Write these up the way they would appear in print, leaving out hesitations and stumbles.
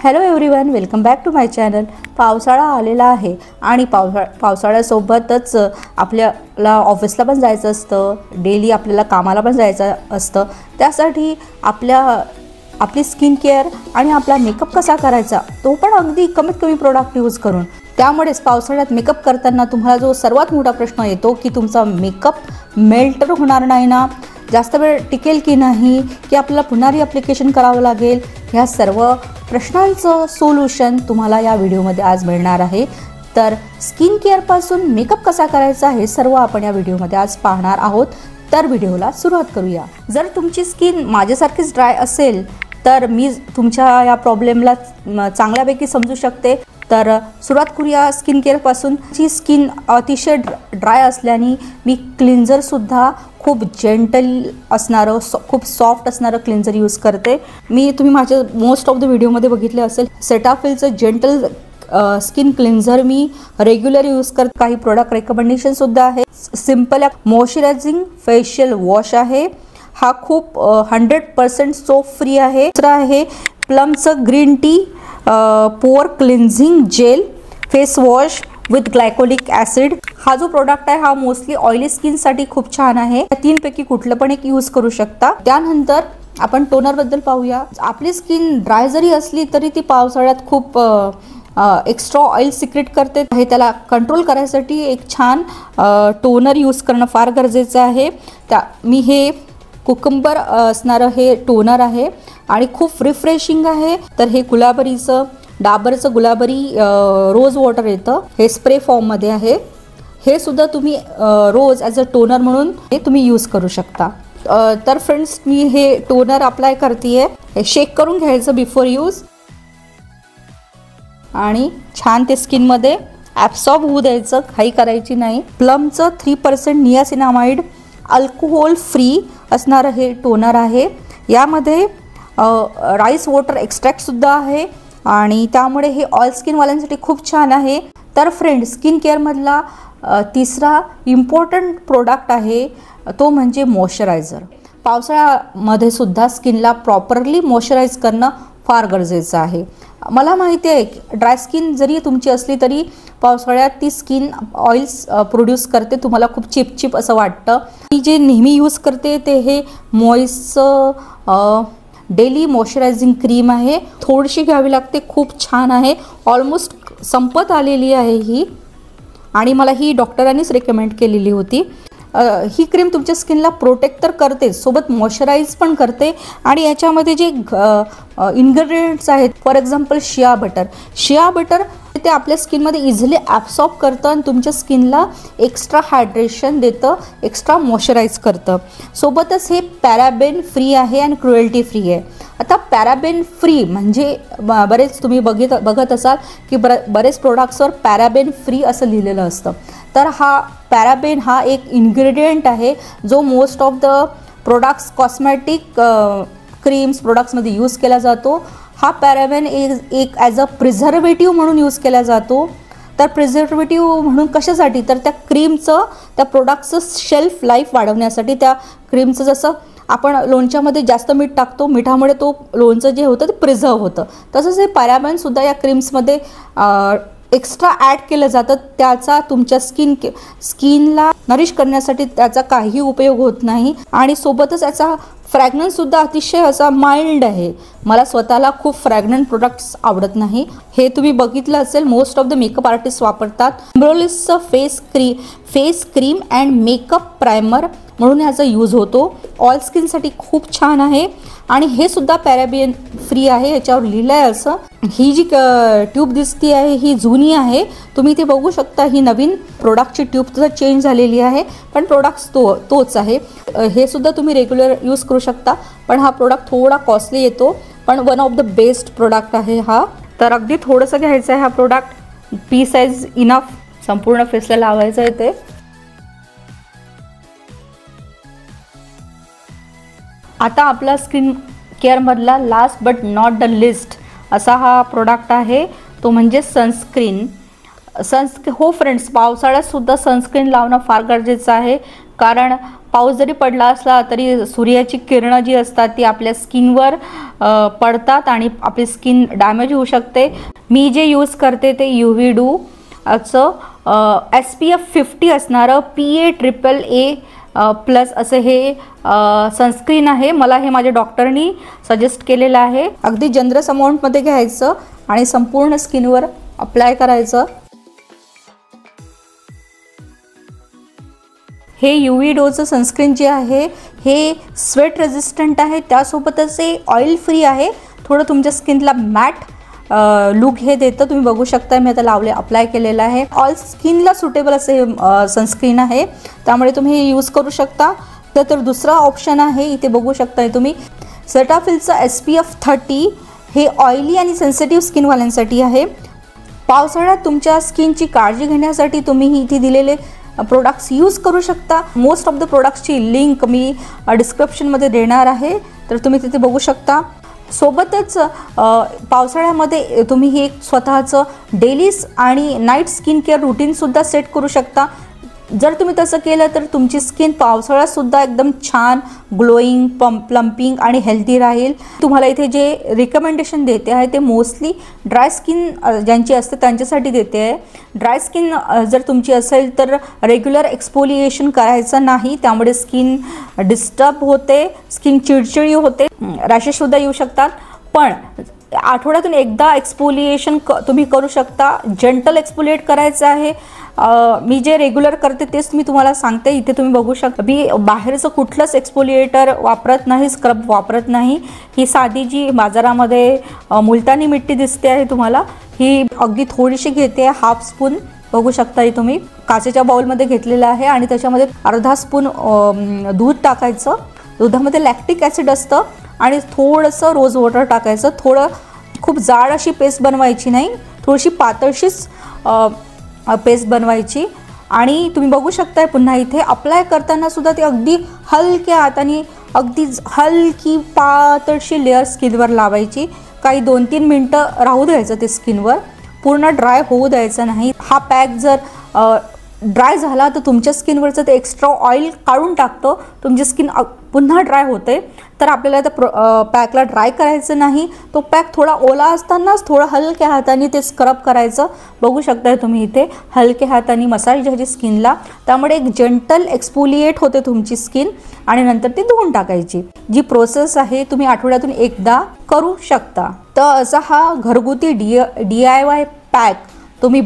Hello everyone, welcome back to my channel. पावसाळा आलेला आहे आणि पावसाळ्यासोबतच आपल्याला ऑफिसला पण जायचं असतं, डेली आपल्याला कामाला पण जायचं असतं। त्यासाठी आपली स्किन केअर आणि आपला मेकअप कसा करायचा तो पण अगदी कमीत कमी प्रोडक्ट यूज करून। त्यामुळेच पावसाळ्यात मेकअप करताना तुम्हाला जो सर्वात मोठा प्रश्न येतो की तुमचा मेकअप मेल्ट तर होणार नाही ना, जास्त वेळ टिकेल की नाही, की आपल्याला पुन्हा ॲप्लिकेशन करावं लागेल। ह्या सर्व प्रश्नांचं सोल्युशन तुम्हाला या व्हिडिओमध्ये आज मिळणार आहे। तर स्किन केअर पासून मेकअप कसा करायचा हे सर्व आपण या व्हिडिओमध्ये आज पाहणार आहोत। तर व्हिडिओला सुरुवात करूया। जर तुमची स्किन माझ्यासारखीच ड्राय असेल तर मी तुमच्या या प्रॉब्लेमला चांगल्यापैकी समजू शकते। तर सुरुवात करूया स्किन केअर पासून। जी स्किन अतिशय ड्राय असल्याने मी क्लिन्झर सुद्धा खूप जेंटल असणारं, खूप सॉफ्ट असणारं क्लिन्झर यूज करते। तुम्ही माझ्या मोस्ट ऑफ द व्हिडिओमध्ये बघितले असेल, सेटाफिलचं जेंटल स्किन क्लिन्झर मी रेग्युलर यूज करते। काही प्रोडक्ट रेकमेंडेशन सुद्धा आहे। सिंपल मॉइश्चरायझिंग फेशियल वॉश आहे, हा खूप 100% सोप फ्री आहे। दुसरा आहे प्लमचं green tea pore cleansing gel face wash with glycolic acid. हा जो प्रोडक्ट आहे हा मोस्टली ऑइली स्किन साठी खूप छान आहे। तीन पैकी कुठलं पण एक यूज करू शकता। त्यानंतर आपण टोनर बद्दल पाहूया। आपली स्किन ड्राय जरी असली तरी ती पावसाळ्यात खूप एक्स्ट्रा ऑइल सिक्रेट करते, त्याला कंट्रोल करायसाठी एक छान टोनर यूज करणं फार गरजेचं आहे। मी हे कुकुंबर असणारं हे टोनर आहे आणि खूप रिफ्रेशिंग आहे। तर हे गुलाबरीचं डाबरचं गुलाबरी रोज वॉटर येतं, हे स्प्रे फॉर्म मध्ये आहे। हे सुद्धा तुम्ही रोज ॲज अ टोनर म्हणून हे तुम्ही यूज करू शकता। तर फ्रेंड्स, मी हे टोनर अप्लाय करतेय। हे शेक करून घ्यायचं बिफोर यूज आणि छान ते स्किनमध्ये ॲब्सॉर्ब होऊ द्यायचं, काही करायची नाही। प्लमचं 3% नियासिनामाइड अल्कोहोल फ्री असणारं हे टोनर आहे। यामध्ये राईस वॉटर एक्स्ट्रॅक्ट सुद्धा आहे आणि त्यामुळे हे ऑइल स्किनवाल्यांसाठी खूप छान आहे। तर फ्रेंड्स, स्किन केअरमधला तिसरा इम्पॉर्टंट प्रोडक्ट आहे तो म्हणजे मॉइश्चरायझर। पावसाळ्यामध्ये सुद्धा स्किनला प्रॉपरली मॉइश्चराइज करणं फार गरजेचं आहे। मला माहिती आहे ड्राय स्किन जरी तुमची असली तरी पावसाळ्यात ती स्किन ऑइल्स प्रोड्यूस करते, तुम्हाला खूप चिपचिप असं वाटतं। मी जे नेहमी यूज करते ते हे डेली मॉइश्चरायझिंग क्रीम आहे, थोडीशी घ्यावी लागते, खूप छान आहे। ऑलमोस्ट संपत आलेली आहे ही आणि मला ही डॉक्टरांनीच रेकमेंड केलेली होती। ही क्रीम तुमच्या स्किनला प्रोटेक्ट तर करते, सोबत मॉइश्चराइज पण करते। आणि याच्यामध्ये जे इन्ग्रेडियंट्स आहेत, फॉर एक्झाम्पल शिया बटर ते आपल्या स्किनमध्ये इझिली ॲब्सॉर्ब करतं आणि तुमच्या स्किनला एक्स्ट्रा हायड्रेशन देतं, एक्स्ट्रा मॉइश्चराइज करतं। सोबतच हे पॅराबेन फ्री आहे आणि क्रुएल्टी फ्री आहे। आता पॅराबेन फ्री म्हणजे बरेच तुम्ही बघत असाल की बरेच प्रोडक्ट्सवर पॅराबेन फ्री असं लिहिलेलं असतं। तर हा पॅराबेन हा एक इन्ग्रेडियंट आहे जो most of the products, cosmetic creams प्रोडक्ट्समध्ये यूज केला जातो। हा पॅराबेन एक ॲज अ प्रिझर्वेटिव्ह म्हणून यूज केला जातो। तर प्रिझर्वेटिव्ह म्हणून कशासाठी, तर त्या क्रीमचं, त्या प्रोडक्टचं शेल्फ लाईफ वाढवण्यासाठी। त्या क्रीमचं जसं आपण लोणच्यामध्ये जास्त मीठ टाकतो, मिठामुळे तो लोणचं जे होतं ते प्रिझर्व होतं, तसंच हे पॅराबेनसुद्धा या क्रीम्समध्ये एक्स्ट्रा ॲड केलं जातं। त्याचा तुमच्या स्किनला नरिश करण्यासाठी त्याचा काही उपयोग होत नाही आणि सोबतच याचा फ्रॅग्रन्ससुद्धा अतिशय असा माइल्ड आहे। मला स्वतःला खूप फ्रॅग्रंट प्रोडक्ट्स आवडत नाही। हे तुम्ही बघितलं असेल most of the makeup artist वापरतात। एम्ब्रोलिसचं face cream and makeup primer म्हणून याचा यूज होतो। ऑल स्किनसाठी खूप छान आहे आणि हे सुद्धा पॅराबेन फ्री आहे, याच्यावर लिहिलं आहे असं। ही जी ट्यूब दिसती आहे ही जुनी आहे, तुम्ही ते बघू शकता। ही नवीन प्रोडक्टची ट्यूब सुद्धा चेंज झालेली आहे, पण प्रोडक्ट्स तोच आहे। हे सुद्धा तुम्ही रेग्युलर यूज करू शकता, पण हा प्रोडक्ट थोडा कॉस्टली येतो, पण one of the best product आहे हा। तर अगदी थोडंसं घ्यायचं आहे हा प्रोडक्ट, पी साईज इनफ, संपूर्ण फेसला लावायचं आहे ते। आता आपला स्किन केअरमधला last but not the list असा हा प्रोडक्ट आहे, तो म्हणजे सनस्क्रीन। हो फ्रेंड्स, पावसाळ्यात सुद्धा सनस्क्रीन लावणं फार गरजेचं आहे, कारण पाऊस जरी पडला असला तरी सूर्याची किरणं जी असतात ती आपल्या स्किनवर पडतात आणि आपली स्किन डॅमेज होऊ शकते. मी जे यूज करते ते UV-डू चं SPF 50 असणारं PA++ असं हे सनस्क्रीन आहे. मला हे माझ्या डॉक्टरनी सजेस्ट केलेलं आहे. अगदी जनरस अमाऊंटमध्ये घ्यायचं आणि संपूर्ण स्किनवर अप्लाय करायचं. हे UV-डूचं सनस्क्रीन जे आहे हे स्वेट रेजिस्टंट आहे, त्यासोबतच हे ऑइल फ्री आहे. थोडं तुमच्या स्किनला मॅट लुक हे देतं. तुम्ही बघू शकता मी आता अप्लाय केलेलं आहे. ऑल स्किनला सुटेबल असे सनस्क्रीन आहे, त्यामुळे तुम्ही हे यूज करू शकता. तर दुसरा ऑप्शन आहे इथे बघू शकता तुम्ही सेटाफिलचं SPF 30. हे ऑइली आणि सेन्सिटिव्ह स्किनवाल्यांसाठी आहे. पावसाळ्यात तुमच्या स्किनची काळजी घेण्यासाठी तुम्ही इथे दिलेले प्रोडक्ट्स यूज करू शकता. मोस्ट ऑफ द प्रोडक्ट्सची लिंक मी डिस्क्रिप्शनमध्ये देणार आहे, तर तुम्ही तिथे बघू शकता. सोबतच पावसाळ्यामध्ये तुम्ही हे स्वतःचं डेली आणि नाईट स्किन केअर रुटीनसुद्धा सेट करू शकता. जर तुम्ही तसं केलं तर तुमची स्किन पावसाळ्यातसुद्धा एकदम छान ग्लोईंग, प्लम्पिंग आणि हेल्दी राहील. तुम्हाला इथे जे रिकमेंडेशन देते आहे ते मोस्टली ड्राय स्किन ज्यांची असते त्यांच्यासाठी देते आहे. ड्राय स्किन जर तुमची असेल तर रेग्युलर एक्सफोलिएशन करायचं नाही, त्यामुळे स्किन डिस्टर्ब होते, स्किन चिडचिडी होते, रॅशेससुद्धा येऊ शकतात. पण आठवड्यातून एकदा एक्सफोलिएशन तुम्ही करू शकता. जेंटल एक्सफोलिएट करायचं आहे. मी जे रेग्युलर करते तेच मी तुम्हाला सांगते. इथे तुम्ही बघू शकता मी बाहेरचं कुठलंच एक्सफोलिएटर वापरत नाही, स्क्रब वापरत नाही. ही साधी जी बाजारामध्ये मुलतानी मिट्टी दिसते आहे तुम्हाला, ही अगदी थोडीशी घेते, हाफ स्पून बघू शकता. तुम्ही काचेच्या बाउलमध्ये घेतलेलं आहे आणि त्याच्यामध्ये अर्धा स्पून दूध टाकायचं. दुधामध्ये लॅक्टिक ॲसिड असतं आणि थोडंसं रोज वॉटर टाकायचं. खूप जाड अशी पेस्ट बनवायची नाही, थोडीशी पातळशीच पेस्ट बनवायची. आणि तुम्ही बघू शकताय पुन्हा इथे अप्लाय करताना सुद्धा ते अगदी हलक्या हाताने अगदी हलकी पातळशी लेअर स्किनवर लावायची. काही 2-3 मिनटं राहू द्यायचं ते स्किनवर, पूर्ण ड्राय होऊ द्यायचं नाही. हा पॅक जर ड्राय झाला तर तुमच्या स्किनवरचं ते एक्स्ट्रा ऑइल काढून टाकतं, तुमची स्किन पुन्हा ड्राय होते. तर आपल्याला त्या पॅकला ड्राय करायचं नाही. तो पॅक थोडा ओला असतानाच थोडं हलक्या हाताने ते स्क्रब करायचं. बघू शकताय तुम्ही इथे हलक्या हाताने मसाज द्यायची स्किनला, त्यामुळे एक जेंटल एक्सफोलिएट होते तुमची स्किन आणि नंतर ती धुवून टाकायची. जी प्रोसेस आहे तुम्ही आठवड्यातून एकदा करू शकता. तर असा हा घरगुती DIY पॅक तुम्ही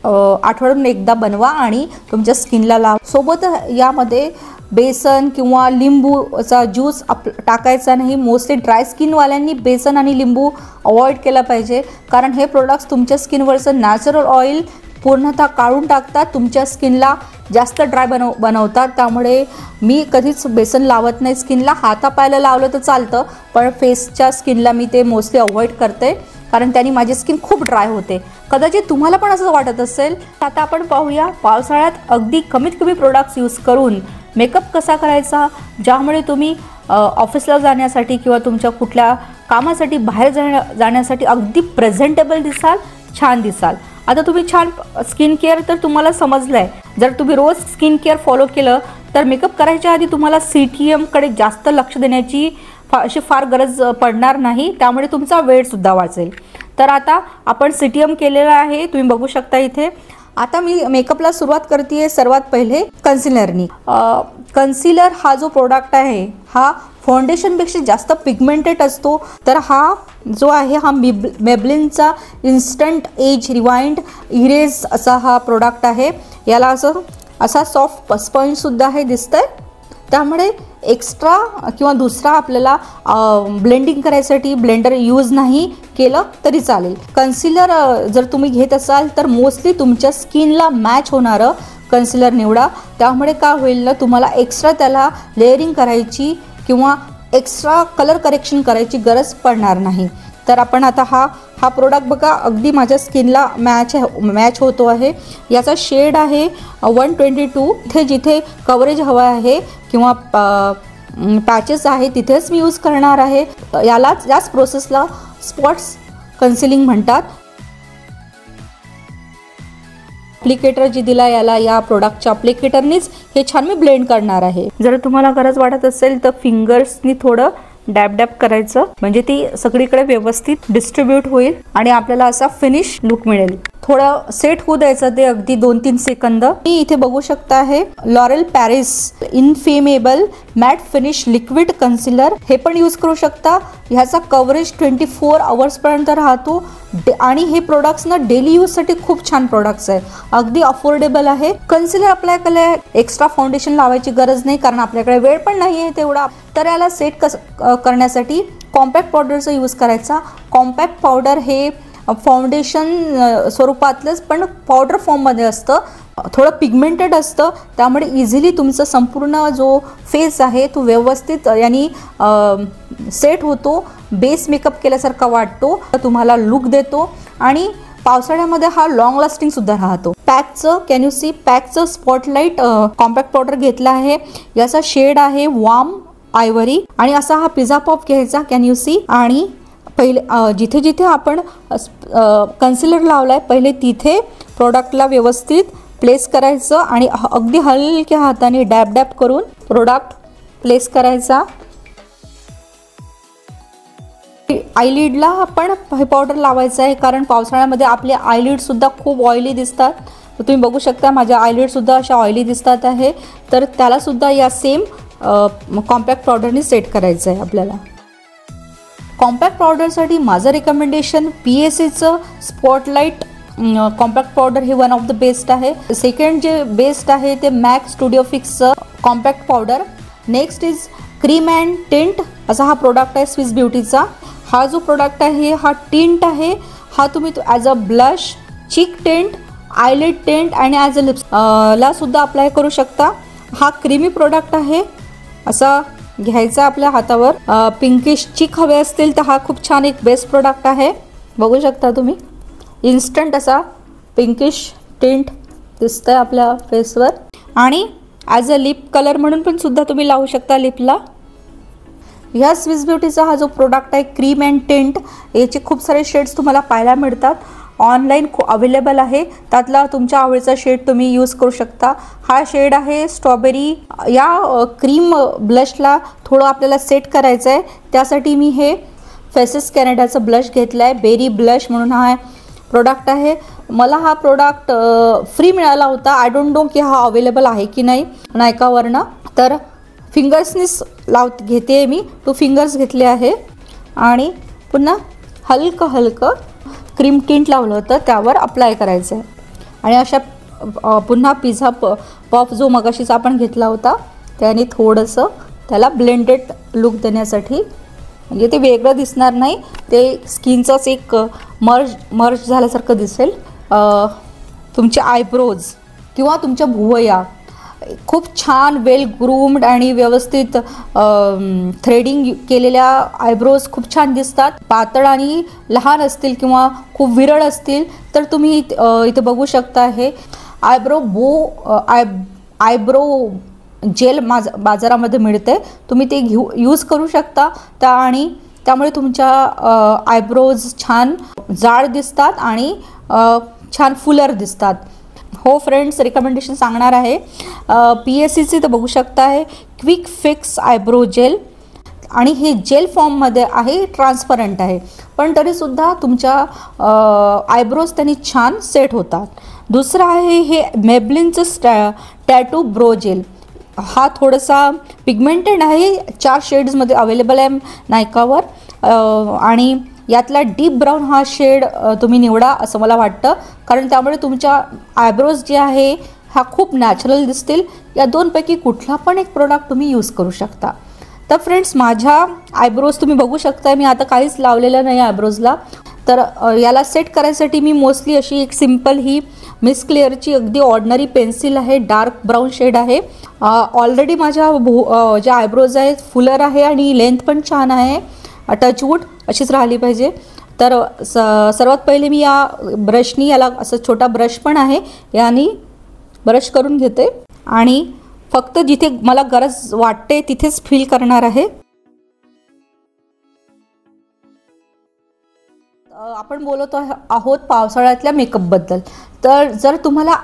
आठवड्यातून एकदा बनवा आणि तुमच्या स्किनला लावा. सोबत यामध्ये बेसन किंवा लिंबूचा ज्यूस टाकायचा नाही. मोस्टली ड्राय स्किनवाल्यांनी बेसन आणि लिंबू अवॉइड केला पाहिजे, कारण हे प्रोडक्ट्स तुमच्या स्किनवरचं नॅचरल ऑइल पूर्णतः काढून टाकतात, तुमच्या स्किनला जास्त ड्राय बनवतात. त्यामुळे मी कधीच बेसन लावत नाही स्किनला. हातापायाला लावलं तर चालतं, पण फेसच्या स्किनला मी ते मोस्टली अवॉइड करते, कारण त्याने माझी स्किन खूप ड्राय होते. कदाचित तुम्हाला पण असं वाटत असेल. आता आपण पाहूया पावसाळ्यात अगदी कमीत कमी प्रोडक्ट्स यूज करून मेकअप कसा करायचा, ज्यामुळे तुम्ही ऑफिसला जाण्यासाठी किंवा तुमच्या कुठल्या कामासाठी बाहेर जाण्यासाठी अगदी प्रेझेंटेबल दिसाल, छान दिसाल. आता तुम्ही छान स्किन केअर तर तुम्हाला समजलं आहे. जर तुम्ही रोज स्किन केअर फॉलो केलं तर मेकअप करायच्या आधी तुम्हाला CTMकडे जास्त लक्ष देण्याची अशी फार गरज पडणार नाही, त्यामुळे तुमचा वेळसुद्धा वाचेल. तर आता आपण CTM केलेला आहे, तुम्ही बघू शकता इथे. आता मी मेकअपला सुरुवात करते सर्वात पहिले कन्सिलरनी. कन्सिलर हा जो प्रोडक्ट आहे हा फाउंडेशनपेक्षा जास्त पिगमेंटेड असतो. तर हा जो आहे हा मेबलिनचा इन्स्टंट एज रिवाइंड इरेज असा हा प्रोडक्ट आहे. याला असा सॉफ्ट स्पंजसुद्धा हे दिसतंय, त्यामुळे एक्स्ट्रा किंवा दुसरा आपल्याला ब्लेंडिंग करायसाठी ब्लेंडर यूज नाही केलं तरी चालेल. कन्सिलर जर तुम्ही घेत असाल तर मोस्टली तुमच्या स्किनला मॅच होणारं कन्सिलर निवडा. त्यामुळे काय होईल ना, तुम्हाला एक्स्ट्रा त्याला लेअरिंग करायची किंवा एक्स्ट्रा कलर करेक्शन करायची गरज पडणार नाही. तर आपण आता हा प्रोडक्ट बघा अगदी माझ्या स्किनला मॅच होतो आहे. याचा शेड आहे 122. इथे जिथे कव्हरेज हवं आहे किंवा पॅचेस आहे तिथेच मी यूज करणार आहे. याच प्रोसेसला स्पॉट्स कन्सिलिंग म्हणतात. ॲप्लिकेटर जी दिला याला, या प्रोडक्टच्या ॲप्लिकेटरनीच हे छान मी ब्लेंड करणार आहे. जर तुम्हाला गरज वाटत असेल तर फिंगर्सनी थोडं डॅब डॅब करायचं, म्हणजे ती सगळीकडे व्यवस्थित डिस्ट्रीब्यूट होईल आणि आपल्याला असा फिनिश लुक मिळेल. थोडं सेट होऊ द्यायचं ते अगदी 2-3 सेकंद. मी इथे बघू शकता आहे L'Oreal Paris infallible matte finish liquid concealer, हे पण यूज करू शकता. ह्याचा कव्हरेज 24 आवर्स पर्यंत राहतो आणि हे प्रोडक्ट्स ना डेली यूजसाठी खूप छान प्रोडक्ट्स आहे. अगदी अफोर्डेबल आहे. कन्सिलर अप्लाय केलं, एक्स्ट्रा फाउंडेशन लावायची गरज नाही कारण आपल्याकडे वेळ पण नाही आहे तेवढा. तर याला सेट करण्यासाठी कॉम्पॅक्ट पावडरचा यूज करायचा. कॉम्पॅक्ट पावडर हे फाउंडेशन स्वरूपातलंच पण पावडर फॉर्ममध्ये असतं, थोडं पिगमेंटेड असतं, त्यामुळे इझिली तुमचा संपूर्ण जो फेस आहे तो व्यवस्थित यानी सेट होतो, बेस मेकअप केल्यासारखा वाटतो, तुम्हाला लुक देतो आणि पावसाळ्यामध्ये हा लॉंग लास्टिंग सुद्धा राहतो. पॅकचं कॅन यू सी, पॅकचं स्पॉटलाईट कॉम्पॅक्ट पावडर घेतला आहे. याचा शेड आहे वार्म आयव्हरी आणि असा हा पिझ्झा पॉप घ्यायचा, कॅन यू सी. आणि पहिले जिथे जिथे आपण कन्सिलर लावलाय पहिले तिथे प्रोडक्टला व्यवस्थित प्लेस करायचं आणि अगदी हलक्या हाताने डॅब डॅब करून प्रोडक्ट प्लेस करायचा. आयलिडला आपण हे पावडर लावायचं आहे कारण पावसाळ्यामध्ये आपले आयलिड सुद्धा खूप ऑइली दिसतात. तुम्ही बघू शकता माझ्या आयलिड सुद्धा अशा ऑइली दिसतात आहे, तर त्याला सुद्धा या सेम कॉम्पॅक्ट पावडरने सेट करायचं आहे आपल्याला. कॉम्पॅक्ट पावडरसाठी माझं रिकमेंडेशन PSAचं स्पॉटलाईट कॉम्पॅक्ट पावडर हे वन ऑफ द बेस्ट आहे. सेकंड जे बेस्ट आहे ते मॅक स्टुडिओ फिक्सचं compact powder. Next is cream and tint असा हा प्रोडक्ट आहे स्विस ब्युटीचा. हा जो प्रोडक्ट आहे हा टिंट आहे. हा तुम्ही ॲज अ ब्लश, चीक टिंट, आयलिड टिंट आणि ॲज अ लिप्स ला सुद्धा अप्लाय करू शकता. हा क्रीमी प्रोडक्ट आहे. असा घ्यायचा आपल्या हातावर. पिंकिश चीक हवे असतील तर हा खूप छान एक बेस्ट प्रोडक्ट आहे. बघू शकता तुम्ही इन्स्टंट असा पिंकिश टिंट दिसतंय आपल्या फेसवर आणि ॲज अ लिप कलर म्हणून पण सुद्धा तुम्ही लावू शकता लिपला. ह्या स्विस ब्युटीचा हा जो प्रोडक्ट आहे क्रीम अँड टिंट, याचे खूप सारे शेड्स तुम्हाला पाहायला मिळतात. ऑनलाईन अवेलेबल आहे, त्यातला तुमच्या आवडीचा शेड तुम्ही यूज करू शकता. हा शेड आहे स्ट्रॉबेरी. या क्रीम ब्लशला थोडं आपल्याला सेट करायचं आहे, त्यासाठी मी हे फेसेस कॅनडाचं ब्लश घेतलं आहे. बेरी ब्लश म्हणून हा प्रोडक्ट आहे. मला हा प्रोडक्ट फ्री मिळाला होता. आय डोंट नो की हा अवेलेबल आहे की नाही नायकावरनं. तर फिंगर्सनीच घेते मी. 2 फिंगर्स घेतले आहे आणि पुन्हा हलकं हलकं क्रीम टिंट लावलं होतं त्यावर अप्लाय करायचं आहे. आणि अशा पुन्हा पिझ्झा पॉप जो मगाशीच आपण घेतला होता त्याने थोडंसं त्याला ब्लेंडेड लुक देण्यासाठी, म्हणजे ते वेगळं दिसणार नाही, ते स्किनचाच एक मर्ज झाल्यासारखं दिसेल. तुमचे आयब्रोज किंवा तुमच्या भुवया खूप छान वेल ग्रूम्ड आणि व्यवस्थित थ्रेडिंग केलेल्या आयब्रोज खूप छान दिसतात. पातळ आणि लहान असतील किंवा खूप विरळ असतील तर तुम्ही इथे बघू शकता हे आयब्रो जेल बाजारामध्ये मिळते, तुम्ही ते यूज करू शकता. आणि त्यामुळे तुमच्या आयब्रोज छान जाड दिसतात आणि छान फुलर दिसतात. हो फ्रेंड्स, रिकमेंडेशन सांगणार आहे. PSAचे तर बघू शकता आहे क्विक फिक्स आयब्रो जेल आणि हे जेल फॉर्ममध्ये आहे, ट्रान्सपरंट आहे, पण तरीसुद्धा तुमच्या आयब्रोज त्यांनी छान सेट होतात. दुसरं आहे हे मेबलिनचं टॅटू ब्रो जेल. हा थोडासा पिगमेंटेड आहे, 4 शेड्समध्ये अवेलेबल आहे नायकावर आणि यातला डीप ब्राऊन हा शेड तुम्ही निवडा असं मला वाटतं, कारण त्यामुळे तुमच्या आयब्रोज जे आहे हा खूप नॅचरल दिसतील. या 2पैकी कुठला पण एक प्रोडक्ट तुम्ही यूज करू शकता. तर फ्रेंड्स, माझ्या आयब्रोज तुम्ही बघू शकता, मी आता काहीच लावलेलं नाही आयब्रोजला. तर याला सेट करायसाठी मी मोस्टली अशी एक सिंपल ही मिस क्लिअरची अगदी ऑर्डिनरी पेन्सिल आहे, डार्क ब्राऊन शेड आहे. ऑलरेडी माझ्या ज्या आयब्रोज आहेत फुलर आहे आणि लेंथ पण छान आहे, टचवूड अशीच राहिली पाहिजे. तर सर्वात पहिले मी या ब्रशनी, याला असं छोटा ब्रश पण आहे, यानी ब्रश करून घेते आणि फक्त जिथे मला गरज वाटते तिथेच फिल करणार आहे. आपण बोलत आहोत पावसाळ्यातल्या मेकअपबद्दल. तर जर तुम्हाला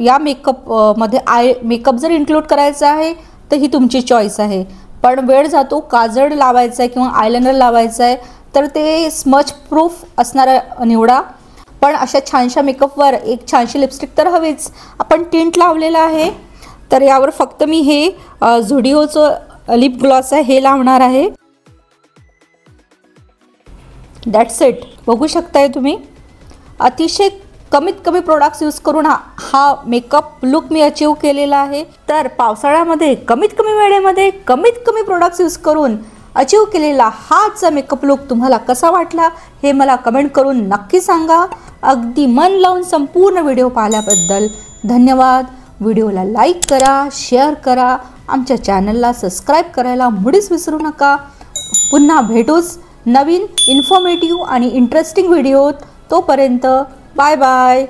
या मेकअपमध्ये मेकअप जर इन्क्लूड करायचा आहे तर ही तुमची चॉईस आहे. पण वेळ जातो, काजळ लावायचं आहे किंवा आयलाइनर लावायचं आहे तर ते स्मच प्रूफ असणारा निवडा. पण अशा छानशा मेकअपवर एक छानशी लिपस्टिक तर हवीच. आपण टिंट लावलेला आहे तर यावर फक्त मी हे झुडिओचं लिप ग्लॉस आहे हे लावणार आहे. That's it. बघू शकताय तुम्ही अतिशय कमीत कमी प्रोडक्ट्स यूज करून हा मेकअप लुक मी अचीव केलेला आहे. तर पावसाळ्यामध्ये कमीत कमी वेळेमध्ये कमीत कमी प्रोडक्ट्स यूज करून अचीव केलेला हाच मेकअप लुक तुम्हाला कसा वाटला हे मला कमेंट करून नक्की सांगा. अगदी मन लावून संपूर्ण व्हिडिओ पाहिल्याबद्दल धन्यवाद. व्हिडिओला लाईक करा, शेअर करा, आमच्या चॅनलला सबस्क्राईब करायला मुळीच विसरू नका. पुन्हा भेटूच नवीन इन्फॉर्मेटिव्ह आणि इंटरेस्टिंग व्हिडिओत. तोपर्यंत बाय बाय.